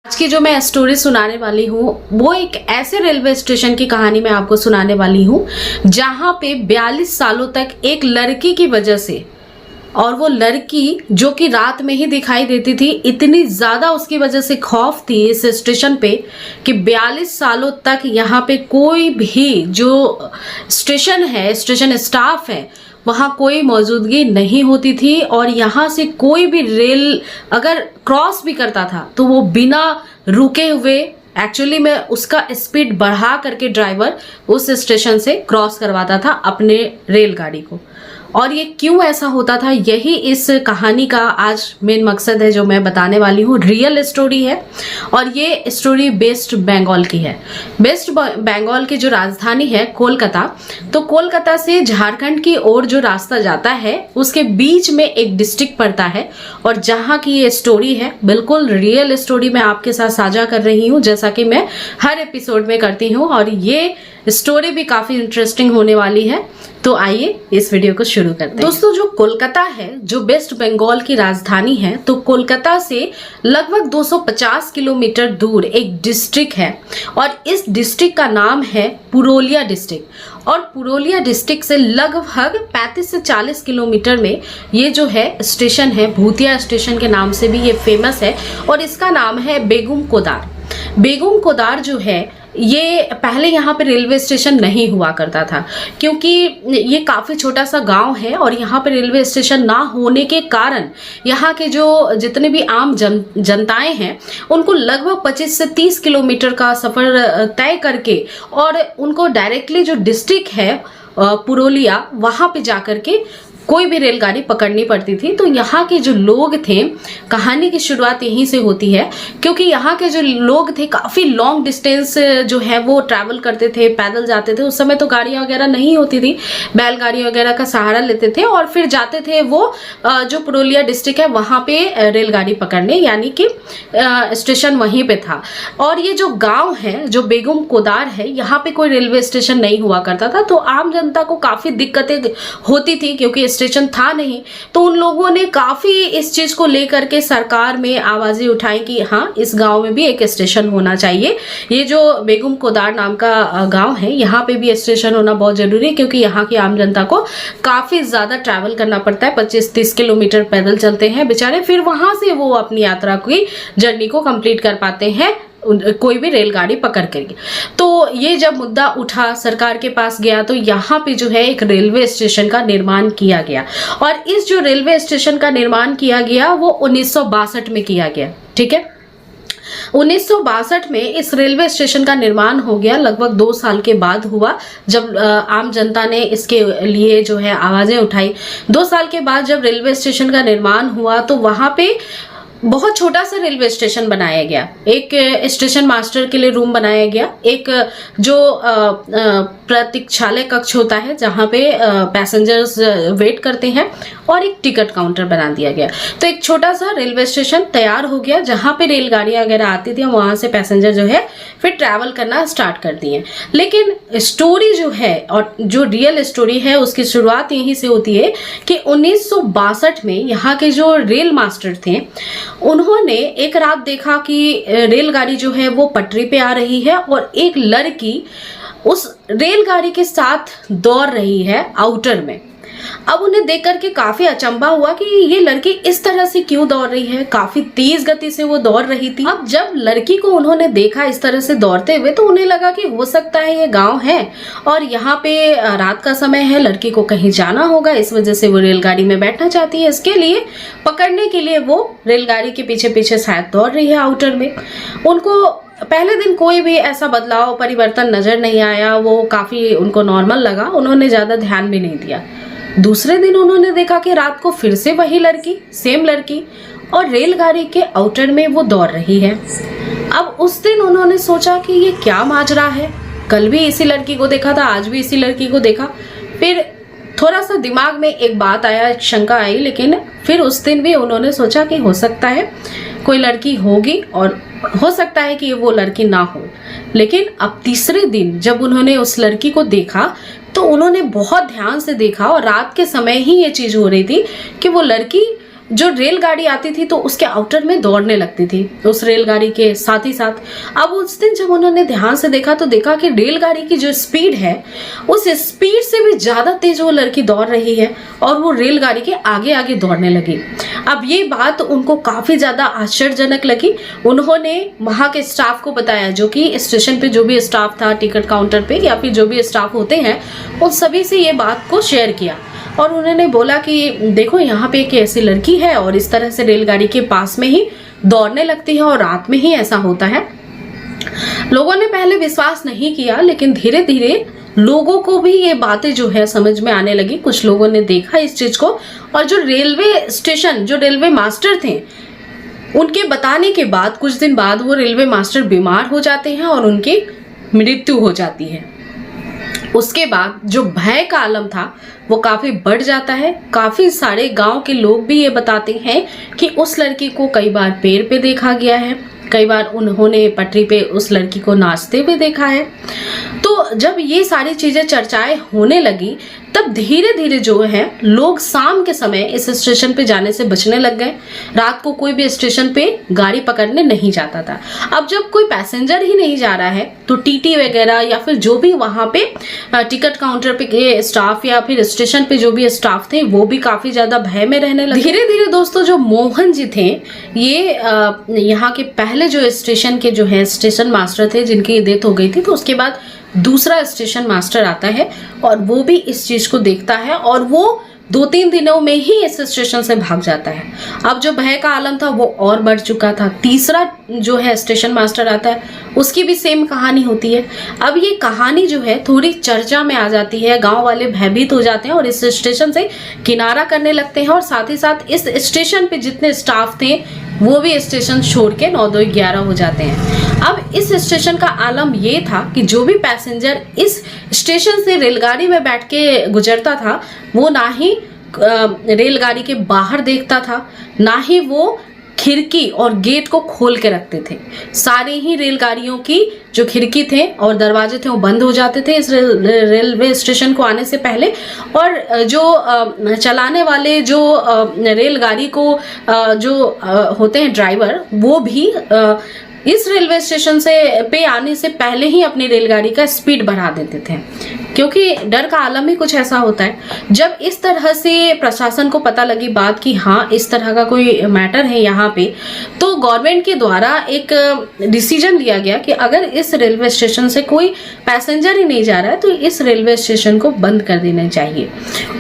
आज की जो मैं स्टोरी सुनाने वाली हूँ वो एक ऐसे रेलवे स्टेशन की कहानी मैं आपको सुनाने वाली हूँ जहाँ पे 42 सालों तक एक लड़की की वजह से, और वो लड़की जो कि रात में ही दिखाई देती थी, इतनी ज़्यादा उसकी वजह से खौफ थी इस स्टेशन पे कि 42 सालों तक यहाँ पे कोई भी जो स्टेशन है, स्टेशन स्टाफ है, वहाँ कोई मौजूदगी नहीं होती थी। और यहाँ से कोई भी रेल अगर क्रॉस भी करता था तो वो बिना रुके हुए, एक्चुअली में उसका स्पीड बढ़ा करके ड्राइवर उस स्टेशन से क्रॉस करवाता था अपने रेलगाड़ी को। और ये क्यों ऐसा होता था, यही इस कहानी का आज मेन मकसद है जो मैं बताने वाली हूँ। रियल स्टोरी है और ये स्टोरी वेस्ट बंगाल की है। वेस्ट बंगाल की जो राजधानी है कोलकाता, तो कोलकाता से झारखंड की ओर जो रास्ता जाता है उसके बीच में एक डिस्ट्रिक्ट पड़ता है। और जहाँ की ये स्टोरी है बिल्कुल रियल स्टोरी मैं आपके साथ साझा कर रही हूँ, जैसा कि मैं हर एपिसोड में करती हूँ। और ये स्टोरी भी काफी इंटरेस्टिंग होने वाली है, तो आइए इस वीडियो को शुरू करते हैं। दोस्तों, जो कोलकाता है, जो वेस्ट बंगाल की राजधानी है, तो कोलकाता से लगभग 250 किलोमीटर दूर एक डिस्ट्रिक्ट है और इस डिस्ट्रिक्ट का नाम है पुरुलिया डिस्ट्रिक्ट। और पुरुलिया डिस्ट्रिक्ट से लगभग 35 से 40 किलोमीटर में ये जो है स्टेशन है, भूतिया स्टेशन के नाम से भी ये फेमस है और इसका नाम है बेगम कोदार। बेगम कोदार जो है ये पहले यहाँ पे रेलवे स्टेशन नहीं हुआ करता था, क्योंकि ये काफ़ी छोटा सा गांव है और यहाँ पे रेलवे स्टेशन ना होने के कारण यहाँ के जो जितने भी आम जनताएं हैं उनको लगभग 25 से 30 किलोमीटर का सफ़र तय करके और उनको डायरेक्टली जो डिस्ट्रिक्ट है पुरुलिया, वहाँ पे जा कर के कोई भी रेलगाड़ी पकड़नी पड़ती थी। तो यहाँ के जो लोग थे, कहानी की शुरुआत यहीं से होती है, क्योंकि यहाँ के जो लोग थे काफ़ी लॉन्ग डिस्टेंस जो है वो ट्रैवल करते थे, पैदल जाते थे। उस समय तो गाड़ियाँ वगैरह नहीं होती थी, बैलगाड़ी वगैरह का सहारा लेते थे और फिर जाते थे वो जो पुरुलिया डिस्ट्रिक्ट है वहाँ पे रेलगाड़ी पकड़ने, यानी कि स्टेशन वहीं पे था। और ये जो गाँव है, जो बेगम कोदार है, यहाँ पे कोई रेलवे स्टेशन नहीं हुआ करता था, तो आम जनता को काफ़ी दिक्कतें होती थी क्योंकि स्टेशन था नहीं। तो उन लोगों ने काफी इस चीज को लेकर के सरकार में आवाजें उठाई कि हाँ, इस गांव में भी एक स्टेशन होना चाहिए। ये जो बेगम कोदार नाम का गांव है, यहाँ पे भी स्टेशन होना बहुत जरूरी है, क्योंकि यहाँ की आम जनता को काफी ज्यादा ट्रैवल करना पड़ता है। 25-30 किलोमीटर पैदल चलते हैं बेचारे, फिर वहां से वो अपनी यात्रा की जर्नी को कंप्लीट कर पाते हैं कोई भी रेलगाड़ी पकड़ करके। तो ये जब मुद्दा उठा, सरकार के पास गया, तो यहाँ पे जो है एक रेलवे स्टेशन का निर्माण किया गया। और इस जो रेलवे स्टेशन का निर्माण किया गया वो 1962 में किया गया। ठीक है, 1962 में इस रेलवे स्टेशन का निर्माण हो गया। लगभग 2 साल के बाद हुआ, जब आम जनता ने इसके लिए जो है आवाजें उठाई। 2 साल के बाद जब रेलवे स्टेशन का निर्माण हुआ तो वहां पे बहुत छोटा सा रेलवे स्टेशन बनाया गया। एक स्टेशन मास्टर के लिए रूम बनाया गया, एक जो प्रतीक्षालय कक्ष होता है जहाँ पे पैसेंजर्स वेट करते हैं, और एक टिकट काउंटर बना दिया गया। तो एक छोटा सा रेलवे स्टेशन तैयार हो गया जहाँ पे रेलगाड़ियाँ वगैरह आती थी, वहाँ से पैसेंजर जो है फिर ट्रैवल करना स्टार्ट कर दिए। लेकिन स्टोरी जो है और जो रियल स्टोरी है उसकी शुरुआत यहीं से होती है कि 1962 में यहाँ के जो रेल मास्टर थे उन्होंने एक रात देखा कि रेलगाड़ी जो है वो पटरी पे आ रही है और एक लड़की उस रेलगाड़ी के साथ दौड़ रही है आउटर में। अब उन्हें देख करके काफी अचंभा हुआ कि ये लड़की इस तरह से क्यों दौड़ रही है, काफी तेज गति से वो दौड़ रही थी। अब जब लड़की को उन्होंने देखा इस तरह से दौड़ते हुए तो उन्हें लगा कि हो सकता है ये गांव है और यहाँ पे रात का समय है, लड़की को कहीं जाना होगा, इस वजह से वो रेलगाड़ी में बैठना चाहती है। इसके लिए पकड़ने के लिए वो रेलगाड़ी के पीछे पीछे शायद दौड़ रही है आउटर में। उनको पहले दिन कोई भी ऐसा बदलाव, परिवर्तन नजर नहीं आया, वो काफी उनको नॉर्मल लगा, उन्होंने ज्यादा ध्यान भी नहीं दिया। दूसरे दिन उन्होंने देखा कि रात को फिर से वही लड़की, सेम लड़की, और रेलगाड़ी के आउटर में वो दौड़ रही है। अब उस दिन उन्होंने सोचा कि ये क्या माजरा है, कल भी इसी लड़की को देखा था, आज भी इसी लड़की को देखा। फिर थोड़ा सा दिमाग में एक बात आया, एक शंका आई, लेकिन फिर उस दिन भी उन्होंने सोचा कि हो सकता है कोई लड़की होगी और हो सकता है कि वो लड़की ना हो। लेकिन अब तीसरे दिन जब उन्होंने उस लड़की को देखा तो उन्होंने बहुत ध्यान से देखा और रात के समय ही ये चीज हो रही थी कि वो लड़की जो रेलगाड़ी आती थी तो उसके आउटर में दौड़ने लगती थी उस रेलगाड़ी के साथ ही साथ। अब उस दिन जब उन्होंने ध्यान से देखा तो देखा कि रेलगाड़ी की जो स्पीड है उस स्पीड से भी ज्यादा तेज वो लड़की दौड़ रही है और वो रेलगाड़ी के आगे आगे दौड़ने लगी। अब ये बात उनको काफी ज्यादा आश्चर्यजनक लगी। उन्होंने वहां के स्टाफ को बताया, जो कि स्टेशन पे जो भी स्टाफ था, टिकट काउंटर पे या फिर जो भी स्टाफ होते हैं, उन सभी से ये बात को शेयर किया और उन्होंने बोला कि देखो यहाँ पे एक ऐसी लड़की है और इस तरह से रेलगाड़ी के पास में ही दौड़ने लगती है और रात में ही ऐसा होता है। लोगों ने पहले विश्वास नहीं किया, लेकिन धीरे धीरे लोगों को भी ये बातें जो है समझ में आने लगी। कुछ लोगों ने देखा इस चीज को और जो रेलवे स्टेशन, जो रेलवे मास्टर थे, उनके बताने के बाद कुछ दिन बाद वो रेलवे मास्टर बीमार हो जाते हैं और उनकी मृत्यु हो जाती है। उसके बाद जो भय का आलम था वो काफी बढ़ जाता है। काफी सारे गांव के लोग भी ये बताते हैं कि उस लड़की को कई बार पेड़ पे देखा गया है, कई बार उन्होंने पटरी पे उस लड़की को नाचते हुए देखा है। तो जब ये सारी चीजें चर्चाएं होने लगी तब धीरे धीरे जो है लोग शाम के समय इस स्टेशन पे जाने से बचने लग गए। रात को कोई भी स्टेशन पे गाड़ी पकड़ने नहीं जाता था। अब जब कोई पैसेंजर ही नहीं जा रहा है तो टीटी वगैरह या फिर जो भी वहां पे टिकट काउंटर पे के स्टाफ या फिर स्टेशन पे जो भी स्टाफ थे वो भी काफी ज्यादा भय में रहने लगे। धीरे धीरे दोस्तों जो मोहन जी थे, ये यहाँ के पहले जो स्टेशन के जो है स्टेशन मास्टर थे जिनकी डेथ हो गई थी, तो उसके बाद दूसरा स्टेशन मास्टर आता है और वो भी इस चीज को देखता है और वो 2-3 दिनों में ही इस स्टेशन से भाग जाता है। अब जो भय का आलम था वो और बढ़ चुका था। तीसरा जो है स्टेशन मास्टर आता है, उसकी भी सेम कहानी होती है। अब ये कहानी जो है थोड़ी चर्चा में आ जाती है, गांव वाले भयभीत हो जाते हैं और इस स्टेशन से किनारा करने लगते हैं और साथ ही साथ इस स्टेशन पे जितने स्टाफ थे वो भी स्टेशन छोड़ के 9-2-11 हो जाते हैं। अब इस स्टेशन का आलम ये था कि जो भी पैसेंजर इस स्टेशन से रेलगाड़ी में बैठ के गुजरता था वो ना ही रेलगाड़ी के बाहर देखता था, ना ही वो खिड़की और गेट को खोल के रखते थे। सारे ही रेलगाड़ियों की जो खिड़की थे और दरवाजे थे वो बंद हो जाते थे इस रेलवे स्टेशन को आने से पहले। और जो चलाने वाले जो रेलगाड़ी को जो होते हैं ड्राइवर, वो भी इस रेलवे स्टेशन से पे आने से पहले ही अपनी रेलगाड़ी का स्पीड बढ़ा देते थे, क्योंकि डर का आलम ही कुछ ऐसा होता है। जब इस तरह से प्रशासन को पता लगी बात कि हाँ इस तरह का कोई मैटर है यहाँ पे, तो गवर्नमेंट के द्वारा एक डिसीजन लिया गया कि अगर इस रेलवे स्टेशन से कोई पैसेंजर ही नहीं जा रहा है तो इस रेलवे स्टेशन को बंद कर देना चाहिए।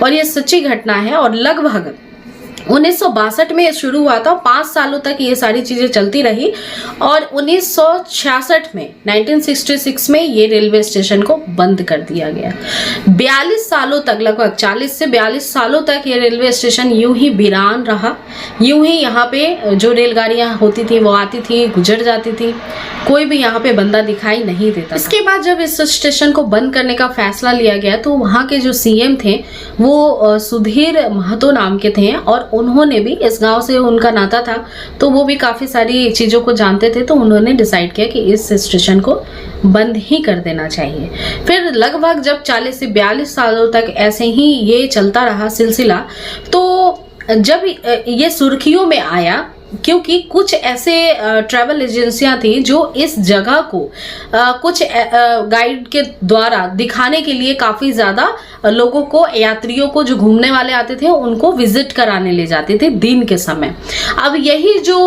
और ये सच्ची घटना है और लगभग 1962 में शुरू हुआ था। 5 सालों तक ये सारी चीजें चलती रही और 1966 में 1966 में ये रेलवे स्टेशन को बंद कर दिया गया। 42 सालों तक, लगभग 40 से 42 सालों तक ये रेलवे स्टेशन यूं ही वीरान रहा। यूं ही यहाँ पे जो रेलगाड़ियां होती थी वो आती थी, गुजर जाती थी, कोई भी यहाँ पे बंदा दिखाई नहीं देता। इसके बाद जब इस स्टेशन को बंद करने का फैसला लिया गया तो वहाँ के जो सीएम थे वो सुधीर महतो नाम के थे और उन्होंने भी, इस गांव से उनका नाता था तो वो भी काफी सारी चीजों को जानते थे, तो उन्होंने डिसाइड किया कि इस स्टेशन को बंद ही कर देना चाहिए। फिर लगभग जब 40 से 42 सालों तक ऐसे ही ये चलता रहा सिलसिला, तो जब ये सुर्खियों में आया क्योंकि कुछ ऐसे ट्रैवल एजेंसियां थी जो इस जगह को कुछ गाइड के द्वारा दिखाने के लिए काफी ज्यादा लोगों को, यात्रियों को जो घूमने वाले आते थे उनको विजिट कराने ले जाते थे दिन के समय। अब यही जो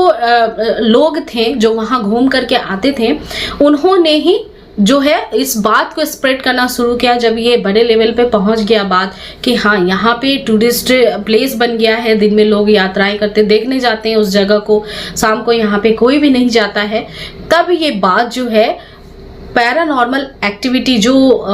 लोग थे जो वहां घूम करके आते थे, उन्होंने ही जो है इस बात को स्प्रेड करना शुरू किया। जब ये बड़े लेवल पे पहुंच गया बात कि हाँ यहाँ पे टूरिस्ट प्लेस बन गया है, दिन में लोग यात्राएं करते देखने जाते हैं उस जगह को, शाम को यहाँ पे कोई भी नहीं जाता है, तब ये बात जो है पैरानॉर्मल एक्टिविटी जो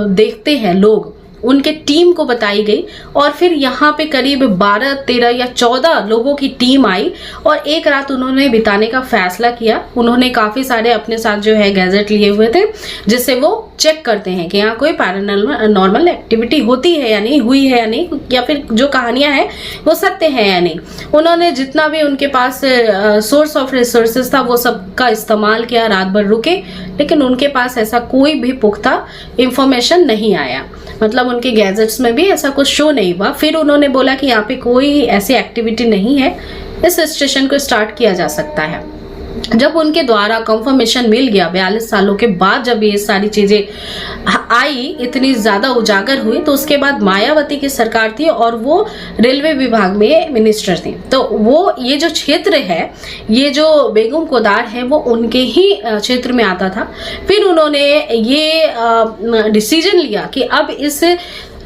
देखते हैं लोग, उनके टीम को बताई गई। और फिर यहाँ पे करीब 12, 13 या 14 लोगों की टीम आई और एक रात उन्होंने बिताने का फैसला किया। उन्होंने काफी सारे अपने साथ जो है गैजेट लिए हुए थे जिससे वो चेक करते हैं कि यहाँ कोई पैरानॉर्मल एक्टिविटी होती है या नहीं, हुई है या नहीं, या फिर जो कहानियां हैं वो सत्य है या नहीं। उन्होंने जितना भी उनके पास सोर्स ऑफ रिसोर्सेज था वो सबका इस्तेमाल किया, रात भर रुके, लेकिन उनके पास ऐसा कोई भी पुख्ता इंफॉर्मेशन नहीं आया। मतलब उनके गैजेट्स में भी ऐसा कुछ शो नहीं हुआ। फिर उन्होंने बोला कि यहाँ पे कोई ऐसी एक्टिविटी नहीं है, इस स्टेशन को स्टार्ट किया जा सकता है। जब उनके द्वारा कंफर्मेशन मिल गया 42 सालों के बाद, जब ये सारी चीजें आई, इतनी ज्यादा उजागर हुई, तो उसके बाद मायावती की सरकार थी और वो रेलवे विभाग में मिनिस्टर थी। तो वो ये जो क्षेत्र है, ये जो बेगम कोदार है, वो उनके ही क्षेत्र में आता था। फिर उन्होंने ये डिसीजन लिया कि अब इस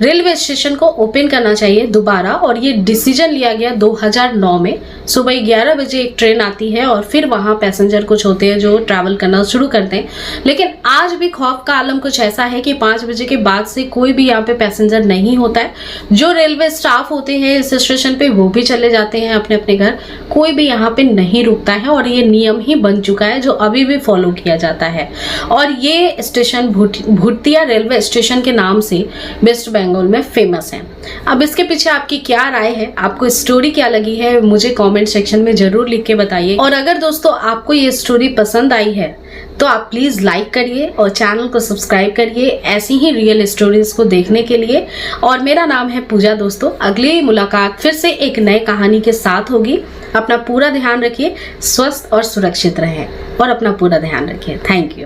रेलवे स्टेशन को ओपन करना चाहिए दोबारा, और ये डिसीजन लिया गया 2009 में। सुबह 11 बजे एक ट्रेन आती है और फिर वहां पैसेंजर कुछ होते हैं जो ट्रैवल करना शुरू करते हैं। लेकिन आज भी खौफ का आलम कुछ ऐसा है कि 5 बजे के बाद से कोई भी यहाँ पे पैसेंजर नहीं होता है। जो रेलवे स्टाफ होते हैं इस स्टेशन पे वो भी चले जाते हैं अपने अपने घर, कोई भी यहाँ पे नहीं रुकता है, और ये नियम ही बन चुका है जो अभी भी फॉलो किया जाता है। और ये स्टेशन भूतिया रेलवे स्टेशन के नाम से वेस्ट बंगाल में फेमस है। अब इसके पीछे आपकी क्या राय है, आपको स्टोरी क्या लगी है, मुझे कमेंट सेक्शन में जरूर लिख के बताइए। और अगर दोस्तों आपको ये स्टोरी पसंद आई है तो आप प्लीज लाइक करिए और चैनल को सब्सक्राइब करिए ऐसी ही रियल स्टोरीज को देखने के लिए। और मेरा नाम है पूजा। दोस्तों अगली मुलाकात फिर से एक नए कहानी के साथ होगी। अपना पूरा ध्यान रखिए, स्वस्थ और सुरक्षित रहें और अपना पूरा ध्यान रखिए। Thank you.